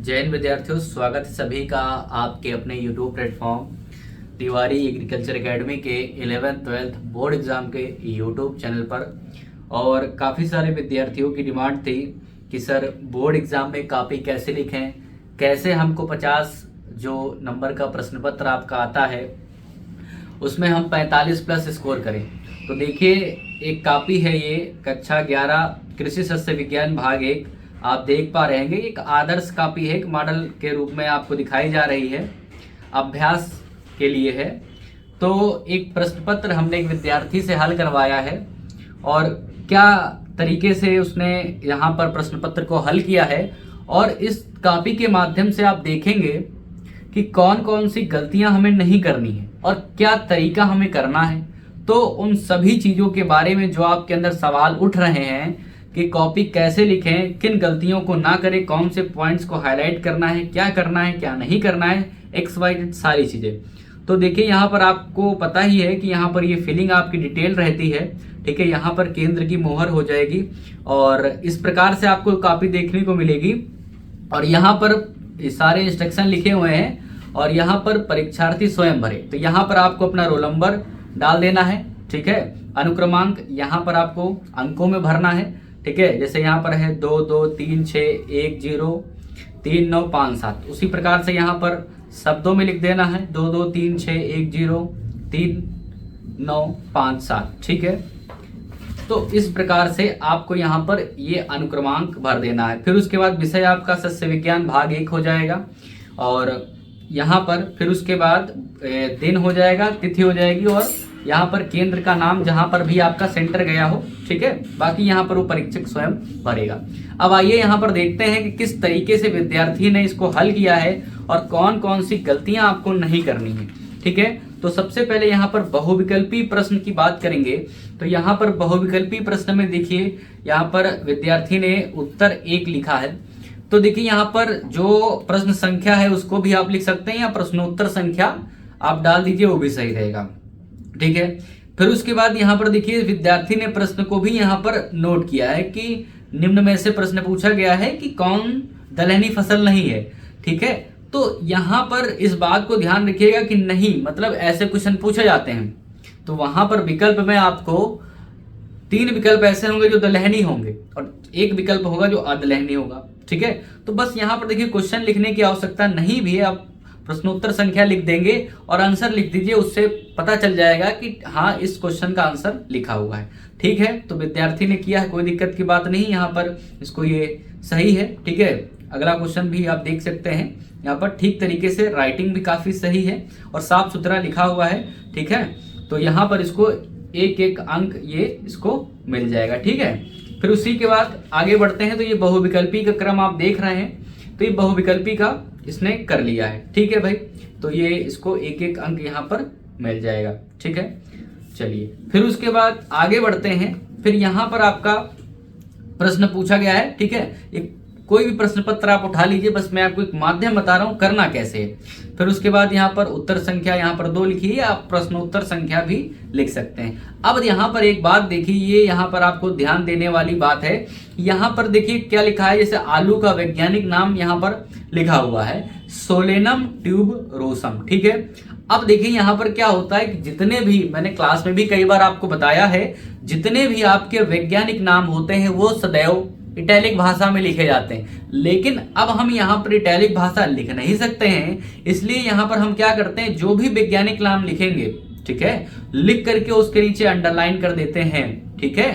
जय हिंद विद्यार्थियों, स्वागत है सभी का आपके अपने YouTube platform Tiwari agriculture academy के 11th-12th बोर्ड एग्ज़ाम के YouTube चैनल पर। और काफ़ी सारे विद्यार्थियों की डिमांड थी कि सर बोर्ड एग्ज़ाम में कॉपी कैसे लिखें, कैसे हमको 50 जो नंबर का प्रश्न पत्र आपका आता है उसमें हम 45 प्लस स्कोर करें। तो देखिए, एक कॉपी है ये कक्षा 11 कृषि शस्य विज्ञान भाग 1। आप देख पा रहे हैं एक आदर्श कॉपी है, एक मॉडल के रूप में आपको दिखाई जा रही है, अभ्यास के लिए है। तो एक प्रश्न पत्र हमने एक विद्यार्थी से हल करवाया है और क्या तरीके से उसने यहाँ पर प्रश्न पत्र को हल किया है, और इस कॉपी के माध्यम से आप देखेंगे कि कौन कौन सी गलतियां हमें नहीं करनी है और क्या तरीका हमें करना है। तो उन सभी चीज़ों के बारे में जो आपके अंदर सवाल उठ रहे हैं कि कॉपी कैसे लिखें, किन गलतियों को ना करें, कौन से पॉइंट्स को हाईलाइट करना है, क्या नहीं करना है, XY सारी चीज़ें। तो देखिए, यहाँ पर आपको पता ही है कि यहाँ पर ये फिलिंग आपकी डिटेल रहती है, ठीक है। यहाँ पर केंद्र की मोहर हो जाएगी और इस प्रकार से आपको कॉपी देखने को मिलेगी। और यहाँ पर सारे इंस्ट्रक्शन लिखे हुए हैं और यहाँ पर परीक्षार्थी स्वयं भरे। तो यहाँ पर आपको अपना रोल नंबर डाल देना है, ठीक है। अनुक्रमांक यहाँ पर आपको अंकों में भरना है, ठीक है। जैसे यहाँ पर है 2 2 3 6 1 0 3 9 5 7, उसी प्रकार से यहाँ पर शब्दों में लिख देना है 2 2 3 6 1 0 3 9 5 7, ठीक है। तो इस प्रकार से आपको यहाँ पर ये अनुक्रमांक भर देना है। फिर उसके बाद विषय आपका सस्य विज्ञान भाग 1 हो जाएगा और यहाँ पर फिर उसके बाद दिन हो जाएगा, तिथि हो जाएगी और यहाँ पर केंद्र का नाम जहाँ पर भी आपका सेंटर गया हो, ठीक है। बाकी यहाँ पर वो परीक्षक स्वयं भरेगा। अब आइए यहाँ पर देखते हैं कि किस तरीके से विद्यार्थी ने इसको हल किया है और कौन कौन सी गलतियां आपको नहीं करनी है, ठीक है। तो सबसे पहले यहाँ पर बहुविकल्पी प्रश्न की बात करेंगे। तो यहाँ पर बहुविकल्पी प्रश्न में देखिए, यहाँ पर विद्यार्थी ने उत्तर 1 लिखा है। तो देखिए, यहाँ पर जो प्रश्न संख्या है उसको भी आप लिख सकते हैं या प्रश्नोत्तर संख्या आप डाल दीजिए, वो भी सही रहेगा, ठीक है। फिर उसके बाद यहाँ पर देखिए, विद्यार्थी ने प्रश्न को भी यहाँ पर नोट किया है कि निम्न में से प्रश्न पूछा गया है कि कौन दलहनी फसल नहीं है, ठीक है। तो यहाँ पर इस बात को ध्यान रखिएगा कि नहीं, मतलब ऐसे क्वेश्चन पूछे जाते हैं तो वहां पर विकल्प में आपको 3 विकल्प ऐसे होंगे जो दलहनी होंगे और 1 विकल्प होगा जो अदलहनी होगा, ठीक है। तो बस यहाँ पर देखिए, क्वेश्चन लिखने की आवश्यकता नहीं भी है, आप प्रश्नोत्तर संख्या लिख देंगे और आंसर लिख दीजिए, उससे पता चल जाएगा कि हाँ, इस क्वेश्चन का आंसर लिखा हुआ है, ठीक है। तो विद्यार्थी ने किया है, कोई दिक्कत की बात नहीं, यहाँ पर इसको ये सही है, ठीक है। अगला क्वेश्चन भी आप देख सकते हैं, यहाँ पर ठीक तरीके से राइटिंग भी काफी सही है और साफ सुथरा लिखा हुआ है, ठीक है। तो यहाँ पर इसको 1-1 अंक ये इसको मिल जाएगा, ठीक है। फिर उसी के बाद आगे बढ़ते हैं। तो ये बहुविकल्पी का क्रम आप देख रहे हैं, तो ये बहुविकल्पी का इसने कर लिया है, ठीक है भाई। तो ये इसको 1-1 अंक यहाँ पर मिल जाएगा, ठीक है। चलिए, फिर उसके बाद आगे बढ़ते हैं। फिर यहाँ पर आपका प्रश्न पूछा गया है, ठीक है। एक कोई भी प्रश्न पत्र आप उठा लीजिए, बस मैं आपको एक माध्यम बता रहा हूँ करना कैसे है। फिर उसके बाद यहाँ पर उत्तर संख्या यहाँ पर 2 लिखिए, आप प्रश्नोत्तर संख्या भी लिख सकते हैं। अब यहाँ पर एक बात देखिए, ये यहाँ पर आपको ध्यान देने वाली बात है। यहाँ पर देखिए क्या लिखा है, जैसे आलू का वैज्ञानिक नाम यहाँ पर लिखा हुआ है सोलेनम ट्यूबरोसम, ठीक है। अब देखिए यहाँ पर क्या होता है कि जितने भी, मैंने क्लास में भी कई बार आपको बताया है, जितने भी आपके वैज्ञानिक नाम होते हैं वो सदैव इटैलिक भाषा में लिखे जाते हैं। लेकिन अब हम यहाँ पर इटैलिक भाषा लिख नहीं सकते हैं, इसलिए यहाँ पर हम क्या करते हैं, जो भी वैज्ञानिक नाम लिखेंगे, ठीक है, लिख करके उसके नीचे अंडरलाइन कर देते हैं, ठीक है।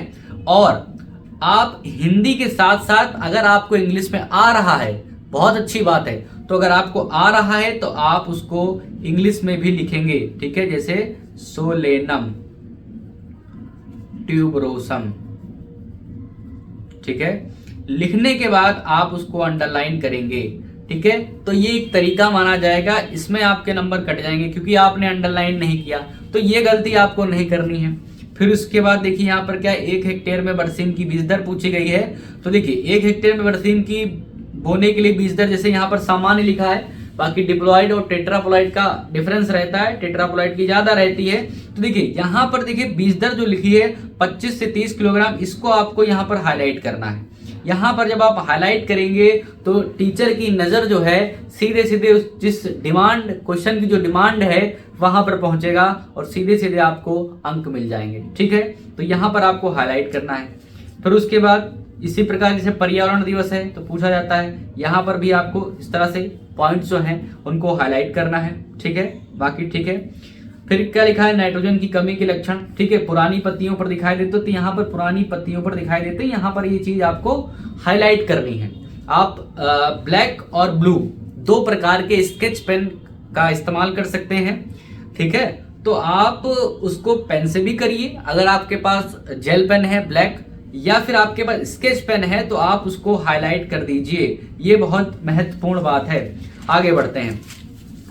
और आप हिंदी के साथ साथ अगर आपको इंग्लिश में आ रहा है, बहुत अच्छी बात है, तो अगर आपको आ रहा है तो आप उसको इंग्लिश में भी लिखेंगे, ठीक है। जैसे सोलेनम ट्यूबरोसम, ठीक है। लिखने के बाद आप उसको अंडरलाइन करेंगे, ठीक है। तो ये एक तरीका माना जाएगा, इसमें आपके नंबर कट जाएंगे क्योंकि आपने अंडरलाइन नहीं किया। तो ये गलती आपको नहीं करनी है। फिर उसके बाद देखिए यहाँ पर क्या, 1 हेक्टेयर में बरसीम की बीज दर पूछी गई है। तो देखिए 1 हेक्टेयर में बरसीम की बोने के लिए बीज दर, जैसे यहाँ पर सामान्य लिखा है, बाकी डिप्लॉइड और टेट्रापोलाइड का डिफरेंस रहता है, टेट्रापोलाइड की ज्यादा रहती है। तो देखिए यहाँ पर देखिए बीज दर जो लिखी है 25 से 30 किलोग्राम, इसको आपको यहाँ पर हाईलाइट करना है। यहाँ पर जब आप हाईलाइट करेंगे तो टीचर की नज़र जो है सीधे सीधे जिस डिमांड क्वेश्चन की जो डिमांड है वहां पर पहुंचेगा और सीधे सीधे आपको अंक मिल जाएंगे। ठीक है, तो यहाँ पर आपको हाईलाइट करना है। फिर उसके बाद इसी प्रकार जैसे पर्यावरण दिवस है तो पूछा जाता है, यहाँ पर भी आपको इस तरह से पॉइंट्स जो हैं उनको हाईलाइट करना है। ठीक है, बाकी ठीक है। फिर क्या लिखा है, नाइट्रोजन की कमी के लक्षण। ठीक है, पुरानी पत्तियों पर दिखाई देते, तो यहाँ पर पुरानी पत्तियों पर दिखाई देते, यहाँ पर ये चीज आपको हाईलाइट करनी है। आप ब्लैक और ब्लू दो प्रकार के स्केच पेन का इस्तेमाल कर सकते हैं। ठीक है, तो आप उसको पेन से भी करिए, अगर आपके पास जेल पेन है ब्लैक, या फिर आपके पास स्केच पेन है तो आप उसको हाईलाइट कर दीजिए। ये बहुत महत्वपूर्ण बात है। आगे बढ़ते हैं।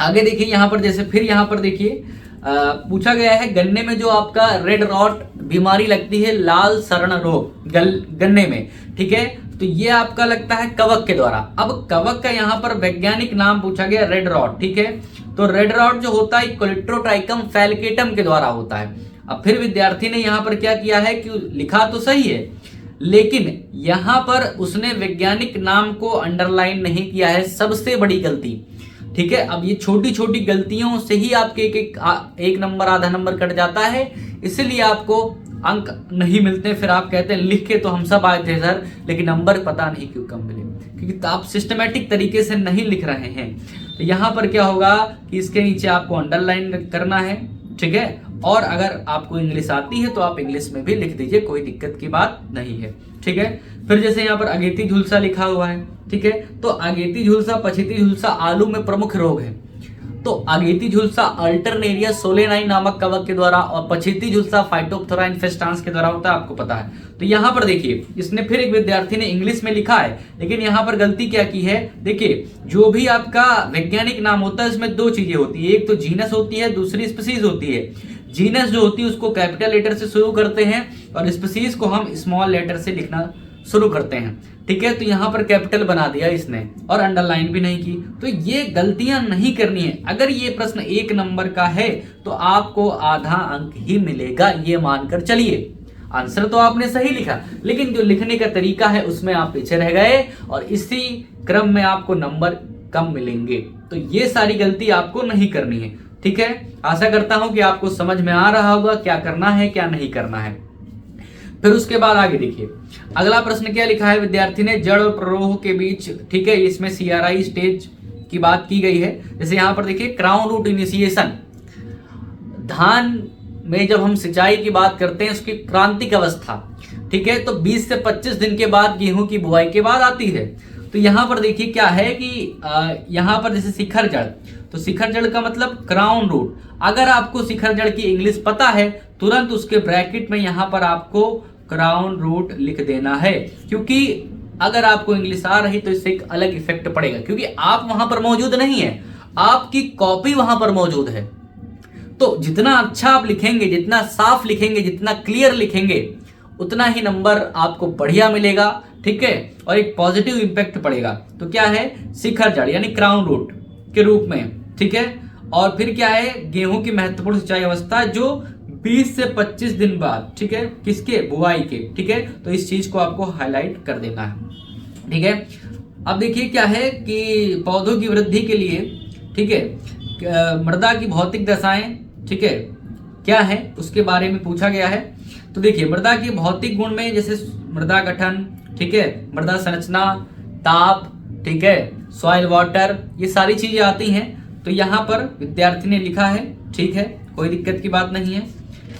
आगे देखिए यहाँ पर, जैसे फिर यहाँ पर देखिए पूछा गया है, गन्ने में जो आपका रेड रॉट बीमारी लगती है, लाल सरण रोग गन्ने में। ठीक है, तो ये आपका लगता है कवक के द्वारा। अब कवक का यहाँ पर वैज्ञानिक नाम पूछा गया रेड रॉट। ठीक है, तो रेड रॉट जो होता है कोलेट्रोट्राइकम फैलिकेटम के द्वारा होता है। अब फिर विद्यार्थी ने यहाँ पर क्या किया है कि लिखा तो सही है, लेकिन यहाँ पर उसने वैज्ञानिक नाम को अंडरलाइन नहीं किया है, सबसे बड़ी गलती। ठीक है, अब ये छोटी छोटी गलतियों से ही आपके एक नंबर आधा नंबर कट जाता है, इसलिए आपको अंक नहीं मिलते। फिर आप कहते हैं लिख के तो हम सब आए थे सर, लेकिन नंबर पता नहीं क्यों कम मिले, क्योंकि आप सिस्टमेटिक तरीके से नहीं लिख रहे हैं। तो यहाँ पर क्या होगा कि इसके नीचे आपको अंडरलाइन करना है। ठीक है, और अगर आपको इंग्लिश आती है तो आप इंग्लिश में भी लिख दीजिए, कोई दिक्कत की बात नहीं है। ठीक है, फिर जैसे यहाँ पर अगेती झुलसा लिखा हुआ है। ठीक है, तो अगेती झुलसा पछेती झुलसा आलू में प्रमुख रोग है। तो अगेती झुलसा अल्टरनेरिया सोलेनाई नामक कवक के द्वारा और पछेती झुलसा फाइटोप्थोरा इन्फेस्टांस के द्वारा होता है, आपको पता है। तो यहाँ पर देखिए, इसने फिर एक विद्यार्थी ने इंग्लिश में लिखा है, लेकिन यहाँ पर गलती क्या की है। देखिए, जो भी आपका वैज्ञानिक नाम होता है इसमें दो चीजें होती है, एक तो जीनस होती है, दूसरी स्पीसीज होती है। जीनस जो होती है उसको कैपिटल लेटर से शुरू करते हैं और स्पीसीज को हम स्मॉल लेटर से लिखना शुरू करते हैं। ठीक है, तो यहाँ पर कैपिटल बना दिया इसने और अंडरलाइन भी नहीं की। तो ये गलतियां नहीं करनी है। अगर ये प्रश्न एक नंबर का है तो आपको आधा अंक ही मिलेगा, ये मानकर चलिए। आंसर तो आपने सही लिखा, लेकिन जो लिखने का तरीका है उसमें आप पीछे रह गए और इसी क्रम में आपको नंबर कम मिलेंगे। तो ये सारी गलती आपको नहीं करनी है। ठीक है, आशा करता हूं कि आपको समझ में आ रहा होगा क्या करना है क्या नहीं करना है। फिर उसके बाद आगे देखिए, अगला प्रश्न क्या लिखा है विद्यार्थी ने, जड़ और प्ररोह के बीच। ठीक है, इसमें CRI स्टेज की बात की गई है। जैसे यहाँ पर देखिए, क्राउन रूट इनिशिएशन, धान में जब हम सिंचाई की बात करते हैं उसकी क्रांतिक अवस्था। ठीक है, तो 20 से 25 दिन के बाद गेहूं की बुआई के बाद आती है। तो यहाँ पर देखिए क्या है कि यहाँ पर जैसे शिखर जड़, तो शिखर जड़ का मतलब क्राउन रूट। अगर आपको शिखर जड़ की इंग्लिश पता है, तुरंत उसके ब्रैकेट में यहाँ पर आपको क्राउन रूट लिख देना है, क्योंकि अगर आपको इंग्लिश आ रही तो इससे एक अलग इफेक्ट पड़ेगा, क्योंकि आप वहां पर मौजूद नहीं है, आपकी कॉपी वहां पर मौजूद है। तो जितना अच्छा आप लिखेंगे, जितना साफ लिखेंगे, जितना क्लियर लिखेंगे, उतना ही नंबर आपको बढ़िया मिलेगा। ठीक है, और एक पॉजिटिव इंपैक्ट पड़ेगा। तो क्या है, शिखर जड़ यानी क्राउन रूट के रूप में। ठीक है, और फिर क्या है, गेहूं की महत्वपूर्ण सिंचाई अवस्था जो 20 से 25 दिन बाद। ठीक है, किसके, बुआई के। ठीक है, तो इस चीज को आपको हाईलाइट कर देना है। ठीक है, अब देखिए क्या है कि पौधों की वृद्धि के लिए, ठीक है, मृदा की भौतिक दशाएं, ठीक है, क्या है उसके बारे में पूछा गया है। तो देखिए, मृदा के भौतिक गुण में जैसे मृदा गठन, ठीक है, मृदा संरचना, ताप, ठीक है, सॉइल वाटर, ये सारी चीजें आती हैं। तो यहाँ पर विद्यार्थी ने लिखा है। ठीक है, कोई दिक्कत की बात नहीं है।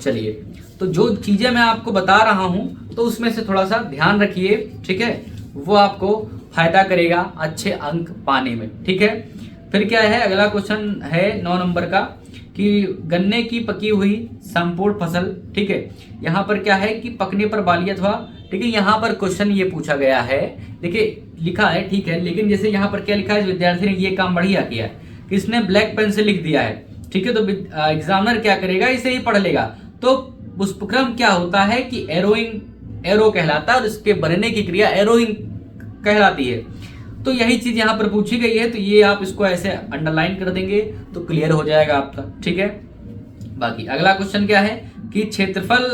चलिए, तो जो चीजें मैं आपको बता रहा हूं तो उसमें से थोड़ा सा ध्यान रखिए। ठीक है, वो आपको फायदा करेगा अच्छे अंक पाने में। ठीक है, फिर क्या है, अगला क्वेश्चन है 9 नंबर का कि गन्ने की पकी हुई संपूर्ण फसल। ठीक है, यहाँ पर क्या है कि पकने पर बाली अथवा, ठीक है, यहाँ पर क्वेश्चन ये पूछा गया है। देखिए लिखा है, ठीक है, लेकिन जैसे यहाँ पर क्या लिखा है, विद्यार्थी ने ये काम बढ़िया किया है कि इसने ब्लैक पेन से लिख दिया है। ठीक है, तो एग्जामिनर क्या करेगा, इसे ही पढ़ लेगा। तो पुष्पक्रम क्या होता है कि एरोइंग, एरो कहलाता है और इसके बनने की क्रिया एरोइंग कहलाती है। तो यही चीज यहाँ पर पूछी गई है, तो ये आप इसको ऐसे अंडरलाइन कर देंगे तो क्लियर हो जाएगा आपका। ठीक है, बाकी अगला क्वेश्चन क्या है कि क्षेत्रफल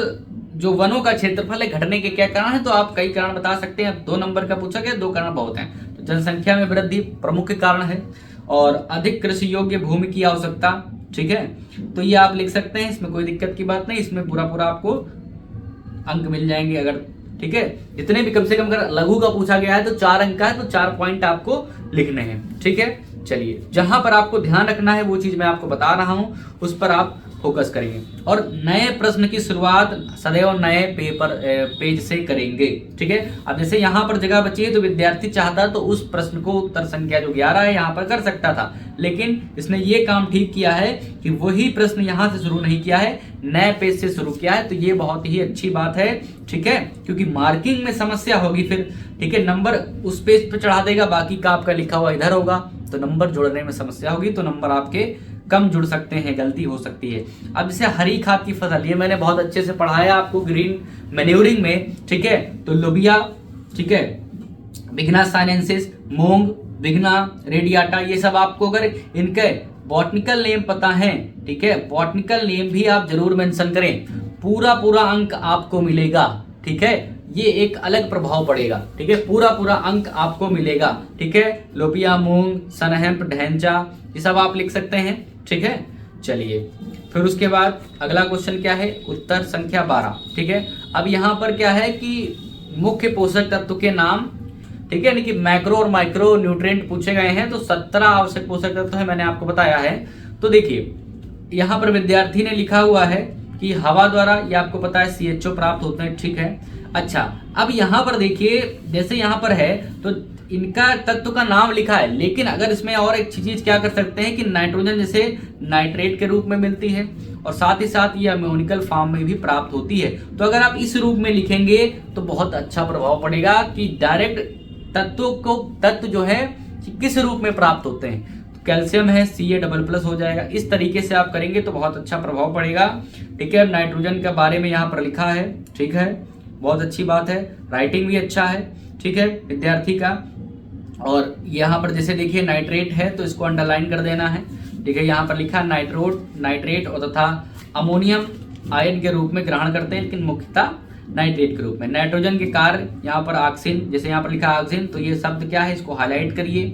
जो वनों का क्षेत्रफल है घटने के क्या कारण है, तो आप कई कारण बता सकते हैं। 2 नंबर का पूछा गया, 2 कारण बहुत हैं। तो जनसंख्या में वृद्धि प्रमुख कारण है, और अधिक कृषि योग्य भूमि की आवश्यकता, ठीक है। तो ये आप लिख सकते हैं, इसमें कोई दिक्कत की बात नहीं, इसमें पूरा आपको अंक मिल जाएंगे अगर, ठीक है। जितने भी कम से कम अगर लघु का पूछा गया है तो 4 अंक का है, तो 4 पॉइंट आपको लिखने हैं, ठीक है। चलिए, जहां पर आपको ध्यान रखना है वो चीज मैं आपको बता रहा हूं, उस पर आप फोकस करेंगे। और नए प्रश्न की शुरुआत सदैव नए पेज से करेंगे, ठीक है। अब जैसे यहाँ पर जगह बची है तो विद्यार्थी चाहता तो उस प्रश्न को उत्तर संख्या जो 11 है यहाँ पर कर सकता था, लेकिन इसने ये काम ठीक किया है कि वही प्रश्न यहाँ से शुरू नहीं किया है, नए पेज से शुरू किया है। तो ये बहुत ही अच्छी बात है, ठीक है, क्योंकि मार्किंग में समस्या होगी फिर, ठीक है। नंबर उस पेज पर चढ़ा देगा, बाकी का आपका लिखा हुआ इधर होगा, तो नंबर जोड़ने में समस्या होगी, तो नंबर आपके कम जुड़ सकते हैं, गलती हो सकती है। अब जैसे हरी खाद की फसल, ये मैंने बहुत अच्छे से पढ़ाया आपको ग्रीन मैन्यूरिंग में, ठीक है। तो लोबिया, ठीक है, बिगना साइनेंसिस, मूंग, बिगना रेडियाटा, ये सब आपको अगर इनके बॉटनिकल नेम पता है, ठीक है, बॉटनिकल नेम भी आप जरूर मेंशन करें, पूरा अंक आपको मिलेगा, ठीक है। ये एक अलग प्रभाव पड़ेगा, ठीक है, पूरा अंक आपको मिलेगा, ठीक है। लोबिया, मूंग, सनहेम्प, ढैंचा, ये सब आप लिख सकते हैं, ठीक है। चलिए, फिर उसके बाद अगला क्वेश्चन क्या है, उत्तर संख्या 12, ठीक है। अब यहाँ पर क्या है कि मुख्य पोषक तत्व के नाम, ठीक है, यानी कि मैक्रो और माइक्रो न्यूट्रिएंट पूछे गए हैं। तो 17 आवश्यक पोषक तत्व है, मैंने आपको बताया है। तो देखिए, यहाँ पर विद्यार्थी ने लिखा हुआ है कि हवा द्वारा, ये आपको पता है, CHO प्राप्त होते हैं, ठीक है। अच्छा, अब यहाँ पर देखिए, जैसे यहाँ पर है तो इनका तत्व का नाम लिखा है, लेकिन अगर इसमें और एक चीज क्या कर सकते हैं कि नाइट्रोजन जैसे नाइट्रेट के रूप में मिलती है, और साथ ही साथ ये अमोनिकल फॉर्म में भी प्राप्त होती है। तो अगर आप इस रूप में लिखेंगे तो बहुत अच्छा प्रभाव पड़ेगा कि डायरेक्ट तत्व जो है किस रूप में प्राप्त होते हैं। तो कैल्शियम है, Ca++ हो जाएगा। इस तरीके से आप करेंगे तो बहुत अच्छा प्रभाव पड़ेगा, ठीक है। नाइट्रोजन के बारे में यहाँ पर लिखा है, ठीक है, बहुत अच्छी बात है, राइटिंग भी अच्छा है, ठीक है, विद्यार्थी का। और यहाँ पर जैसे देखिए नाइट्रेट है तो इसको अंडरलाइन कर देना है, ठीक है। यहाँ पर लिखा नाइट्रेट और तथा अमोनियम आयन के रूप में ग्रहण करते हैं, लेकिन मुख्यतः नाइट्रेट के रूप में। नाइट्रोजन के कार्य यहाँ पर ऑक्सीजन, जैसे यहाँ पर लिखा ऑक्सीजन, तो ये शब्द क्या है, इसको हाईलाइट करिए,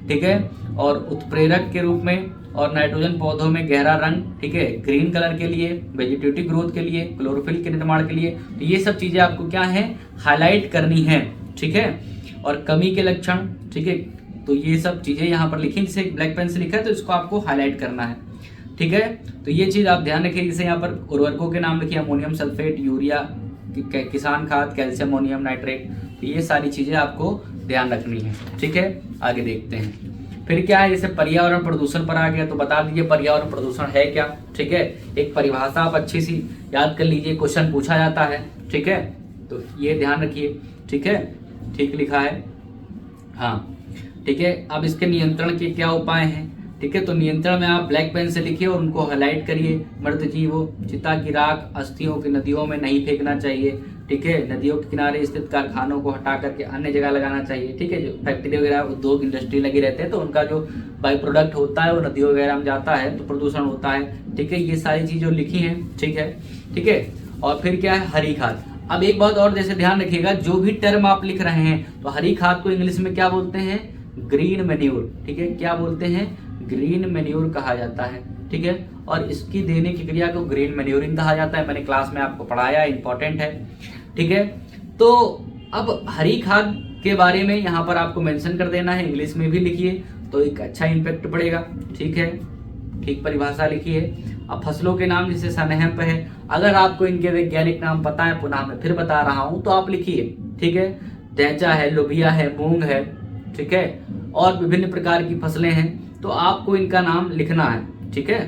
ठीक है। और उत्प्रेरक के रूप में, और नाइट्रोजन पौधों में गहरा रंग, ठीक है, ग्रीन कलर के लिए, वेजिटेटिव ग्रोथ के लिए, क्लोरोफिल के निर्माण के लिए, तो ये सब चीजें आपको क्या है, हाईलाइट करनी है, ठीक है। और कमी के लक्षण, ठीक है, तो ये सब चीजें यहाँ पर लिखी, जैसे ब्लैक पेन से लिखा है तो इसको आपको हाईलाइट करना है, ठीक है। तो ये चीज आप ध्यान रखिए। जैसे यहाँ पर उर्वरकों के नाम लिखिए, अमोनियम सल्फेट, यूरिया, किसान खाद, कैल्शियम अमोनियम नाइट्रेट, तो ये सारी चीजें आपको ध्यान रखनी है, ठीक है। आगे देखते हैं, फिर क्या है, जैसे पर्यावरण प्रदूषण पर आ गया, तो बता दीजिए पर्यावरण प्रदूषण है क्या, ठीक है। एक परिभाषा आप अच्छी सी याद कर लीजिए, क्वेश्चन पूछा जाता है, ठीक है, तो ये ध्यान रखिए, ठीक है, ठीक लिखा है, हाँ, ठीक है। अब इसके नियंत्रण के क्या उपाय हैं, ठीक है, तो नियंत्रण में आप ब्लैक पेन से लिखिए और उनको हाईलाइट करिए। मृत जीवों, चिता की राख अस्थियों की नदियों में नहीं फेंकना चाहिए, ठीक है। नदियों के किनारे स्थित कारखानों को हटा करके अन्य जगह लगाना चाहिए, ठीक है। जो फैक्ट्री वगैरह, उद्योग, इंडस्ट्री लगे रहते हैं तो उनका जो बाई प्रोडक्ट होता है वो नदियों वगैरह में जाता है तो प्रदूषण होता है, ठीक है। ये सारी चीज़ें लिखी हैं, ठीक है, ठीक है। और फिर क्या है, हरी खाद। अब एक बात और जैसे ध्यान रखिएगा, जो भी टर्म आप लिख रहे हैं तो हरी खाद को इंग्लिश में क्या बोलते हैं, ग्रीन मैन्योर, ठीक है, क्या बोलते हैं, ग्रीन मैन्योर कहा जाता है, ठीक है। और इसकी देने की क्रिया को ग्रीन मैन्योरिंग कहा जाता है, मैंने क्लास में आपको पढ़ाया, इंपॉर्टेंट है, ठीक है। तो अब हरी खाद के बारे में यहाँ पर आपको मेंशन कर देना है, इंग्लिश में भी लिखिए तो एक अच्छा इम्पैक्ट पड़ेगा, ठीक है, ठीक परिभाषा लिखिए। अब फसलों के नाम जैसे सनहेम्प है, अगर आपको इनके वैज्ञानिक नाम पता है, पुनः मैं फिर बता रहा हूँ, तो आप लिखिए, ठीक है। ढैंचा है, लोबिया है, मूंग है, ठीक है, और विभिन्न प्रकार की फसलें हैं, तो आपको इनका नाम लिखना है, ठीक है।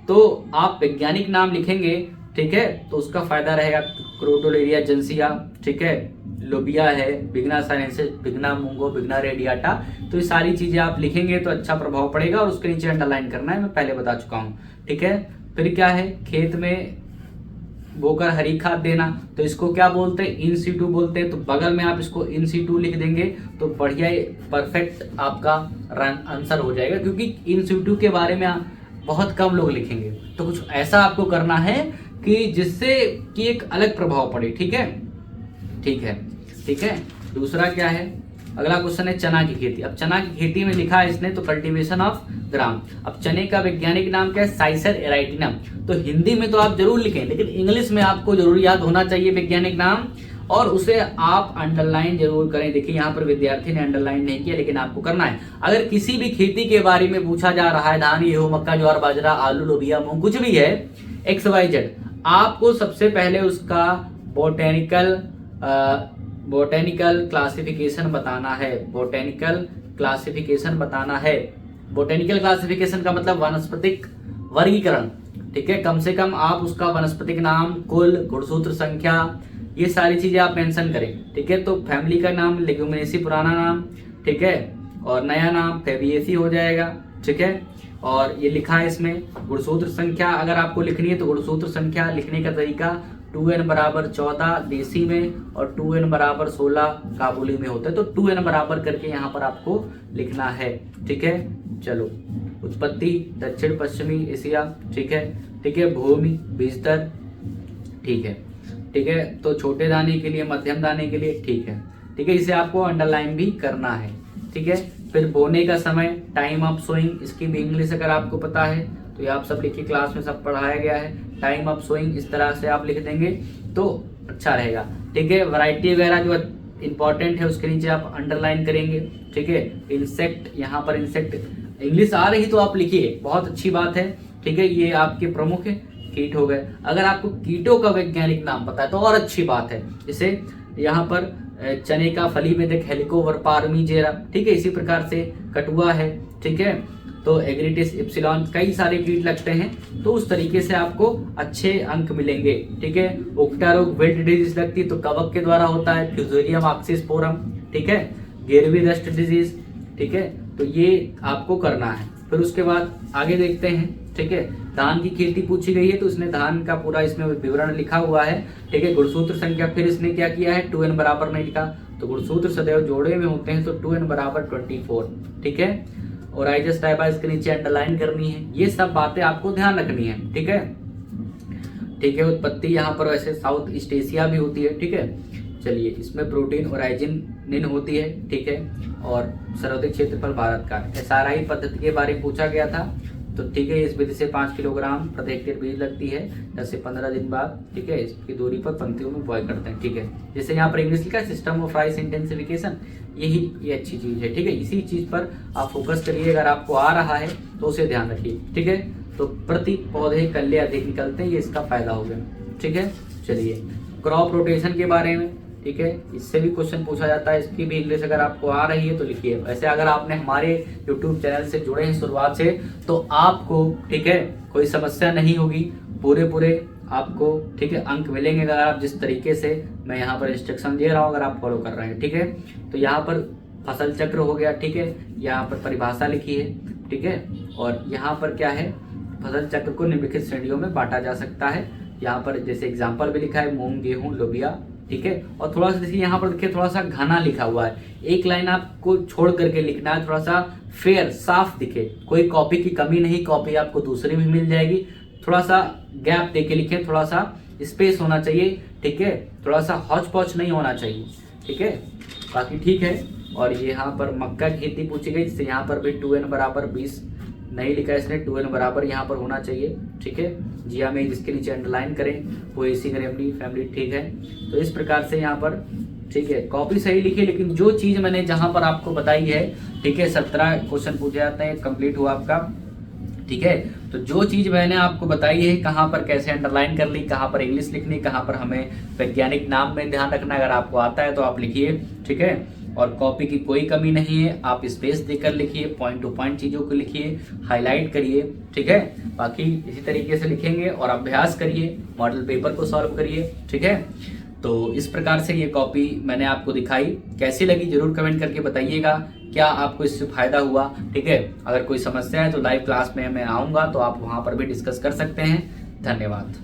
तो आप वैज्ञानिक नाम लिखेंगे, ठीक है, तो उसका फायदा रहेगा। क्रोटोलेरिया जेंसिया, ठीक है, लोबिया है, बिगना साइनेंसिस, बिगना मूंगो, बिगना रेडियाटा, तो ये सारी चीजें आप लिखेंगे तो अच्छा प्रभाव पड़ेगा। और उसके नीचे अंडरलाइन करना है, मैं पहले बता चुका हूँ, ठीक है। फिर क्या है, खेत में बोकर हरी खाद देना, तो इसको क्या बोलते हैं, इन सीटू बोलते हैं। तो बगल में आप इसको इन सीटू लिख देंगे तो बढ़िया परफेक्ट आपका आंसर हो जाएगा, क्योंकि इन सीटू के बारे में बहुत कम लोग लिखेंगे। तो कुछ ऐसा आपको करना है कि जिससे कि एक अलग प्रभाव पड़े। ठीक है, ठीक है, ठीक है। दूसरा क्या है, अगला क्वेश्चन है चना की खेती। अब चना की खेती में लिखा है इसने तो कल्टीवेशन ऑफ ग्राम। अब चने का वैज्ञानिक नाम क्या है, साइसर एराइटिनम। तो हिंदी में तो आप जरूर लिखें, लेकिन इंग्लिश में आपको जरूर याद होना चाहिए वैज्ञानिक नाम, और उसे आप अंडरलाइन जरूर करें। देखिए यहाँ पर विद्यार्थी ने अंडरलाइन नहीं किया, लेकिन आपको करना है। अगर किसी भी खेती के बारे में पूछा जा रहा है, धान, गेहूं, मक्का, ज्वार, बाजरा, आलू, लोबिया, मूंग, कुछ भी है, XYZ, आपको सबसे पहले उसका बोटेनिकल क्लासिफिकेशन बताना है। बोटेनिकल क्लासिफिकेशन बताना है। बोटेनिकल क्लासिफिकेशन का मतलब वानस्पतिक वर्गीकरण। ठीक है, कम से कम आप उसका वानस्पतिक नाम, कुल, गुणसूत्र संख्या, ये सारी चीजें आप मेंशन करें। ठीक है, तो फैमिली का नाम लेग्यूमिनेसी पुराना नाम, ठीक है, और नया नाम फेबिएसी हो जाएगा। ठीक है, और ये लिखा है इसमें गुणसूत्र संख्या अगर आपको लिखनी है तो गुणसूत्र संख्या लिखने का तरीका 2n बराबर 14 देसी में और 2n बराबर 16 काबुली में होता है। तो 2n बराबर करके यहाँ पर आपको लिखना है। ठीक है, चलो, उत्पत्ति दक्षिण पश्चिमी एशिया। ठीक है, ठीक है, भूमि, बीज दर, ठीक है, ठीक है, तो छोटे दाने के लिए, मध्यम दाने के लिए, ठीक है, ठीक है, इसे आपको अंडरलाइन भी करना है। ठीक है, फिर बोने का समय, टाइम ऑफ सोइंग, इसकी भी इंग्लिश अगर आपको पता है तो ये आप सब लिखिए, क्लास में सब पढ़ाया गया है। टाइम ऑफ सोइंग इस तरह से आप लिख देंगे तो अच्छा रहेगा। ठीक है, वैरायटी वगैरह जो इंपॉर्टेंट है उसके नीचे आप अंडरलाइन करेंगे। ठीक है, इंसेक्ट, यहाँ पर इंसेक्ट इंग्लिश आ रही तो आप लिखिए, बहुत अच्छी बात है। ठीक है, ये आपके प्रमुख कीट हो गए। अगर आपको कीटों का वैज्ञानिक नाम पता है तो और अच्छी बात है। जैसे यहाँ पर चने का फली में देख हेलिकोवर्पार्मिजेरा। ठीक है, इसी प्रकार से कटुआ है। ठीक है, तो एग्रीटिस इप्सिलॉन, कई सारे कीट लगते हैं, तो उस तरीके से आपको अच्छे अंक मिलेंगे। ठीक है, उकटा रोग विल्ट डिजीज लगती है तो कवक के द्वारा होता है, फ्यूजेरियम ऑक्सीस्पोरम। ठीक है, गेरवी रस्ट डिजीज। ठीक है, तो ये आपको करना है। फिर उसके बाद आगे देखते हैं। ठीक है, धान की खेती पूछी गई है तो इसने धान का पूरा इसमें विवरण लिखा हुआ है। ठीक है, गुणसूत्र संख्या, फिर इसने क्या किया है, 2n बराबर नहीं लिखा, तो गुणसूत्र सदैव जोड़े में होते हैं, तो 2n बराबर 24। ठीक है, और आइजस टाइपा इसके नीचे अंडरलाइन करनी है। ये सब बातें आपको ध्यान रखनी है। ठीक है, ठीक है, उत्पत्ति यहाँ पर वैसे साउथ ईस्ट एशिया भी होती है। ठीक है, चलिए, इसमें प्रोटीन और आइजिन होती है। ठीक है, और सर्वाधिक क्षेत्रफल भारत का। SRI पद्धति के बारे में पूछा गया था, तो ठीक है, इस विधि से 5 किलोग्राम प्रति हेक्टेयर बीज लगती है 10 से 15 दिन बाद। ठीक है, इसकी दूरी पर पंक्तियों में बॉय करते हैं। ठीक है, जैसे यहाँ पर इंग्लिश लिखा है सिस्टम ऑफ राइस इंटेंसिफिकेशन, ये अच्छी चीज है। ठीक है, इसी चीज पर आप फोकस करिए, अगर आपको आ रहा है तो उसे ध्यान रखिए। ठीक है, तो प्रति पौधे कल्ले अधिक निकलते हैं, ये इसका फायदा हो गया। ठीक है, चलिए, क्रॉप रोटेशन के बारे में। ठीक है, इससे भी क्वेश्चन पूछा जाता है, इसकी भी इंग्लिश अगर आपको आ रही है तो लिखिए। वैसे अगर आपने हमारे YouTube चैनल से जुड़े हैं शुरुआत से तो आपको, ठीक है, कोई समस्या नहीं होगी, पूरे आपको, ठीक है, अंक मिलेंगे अगर आप जिस तरीके से मैं यहाँ पर इंस्ट्रक्शन दे रहा हूँ अगर आप फॉलो कर रहे हैं। ठीक है, तो यहाँ पर फसल चक्र हो गया। ठीक है, यहाँ पर परिभाषा लिखी है। ठीक है, और यहाँ पर क्या है, फसल चक्र को निम्नलिखित श्रेणियों में बांटा जा सकता है। यहाँ पर जैसे एग्जाम्पल भी लिखा है, मूंग, गेहूं, लोबिया। ठीक है, और थोड़ा सा देखिए यहाँ पर देखिए थोड़ा सा घना लिखा हुआ है, एक लाइन आपको छोड़ करके लिखना है, थोड़ा सा फेयर साफ दिखे, कोई कॉपी की कमी नहीं, कॉपी आपको दूसरी भी मिल जाएगी। थोड़ा सा गैप देके लिखें, थोड़ा सा स्पेस होना चाहिए। ठीक है, थोड़ा सा हौच पौच नहीं होना चाहिए। ठीक है, बाकी ठीक है। और यहाँ पर मक्का की खेती पूछी गई, जिससे यहाँ पर भी 2n बराबर 20 नहीं लिखा है इसने, 2n बराबर यहाँ पर होना चाहिए। ठीक है, जिया में जिसके नीचे अंडरलाइन करें, पोएसी ग्रेमली फैमिली। ठीक है, तो इस प्रकार से यहाँ पर, ठीक है, कॉपी सही लिखिए, लेकिन जो चीज मैंने जहां पर आपको बताई है, ठीक है, 17 क्वेश्चन पूछे जाते हैं, कंप्लीट हुआ आपका। ठीक है, तो जो चीज मैंने आपको बताई है, कहाँ पर कैसे अंडरलाइन कर ली, कहाँ पर इंग्लिश लिखनी, कहाँ पर हमें वैज्ञानिक नाम में ध्यान रखना, अगर आपको आता है तो आप लिखिए। ठीक है, और कॉपी की कोई कमी नहीं है, आप स्पेस देकर लिखिए, पॉइंट टू पॉइंट चीजों को लिखिए, हाईलाइट करिए। ठीक है, बाकी इसी तरीके से लिखेंगे और अभ्यास करिए, मॉडल पेपर को सॉल्व करिए। ठीक है, तो इस प्रकार से ये कॉपी मैंने आपको दिखाई, कैसी लगी जरूर कमेंट करके बताइएगा, क्या आपको इससे फायदा हुआ। ठीक है, अगर कोई समस्या है तो लाइव क्लास में मैं आऊँगा, तो आप वहाँ पर भी डिस्कस कर सकते हैं। धन्यवाद।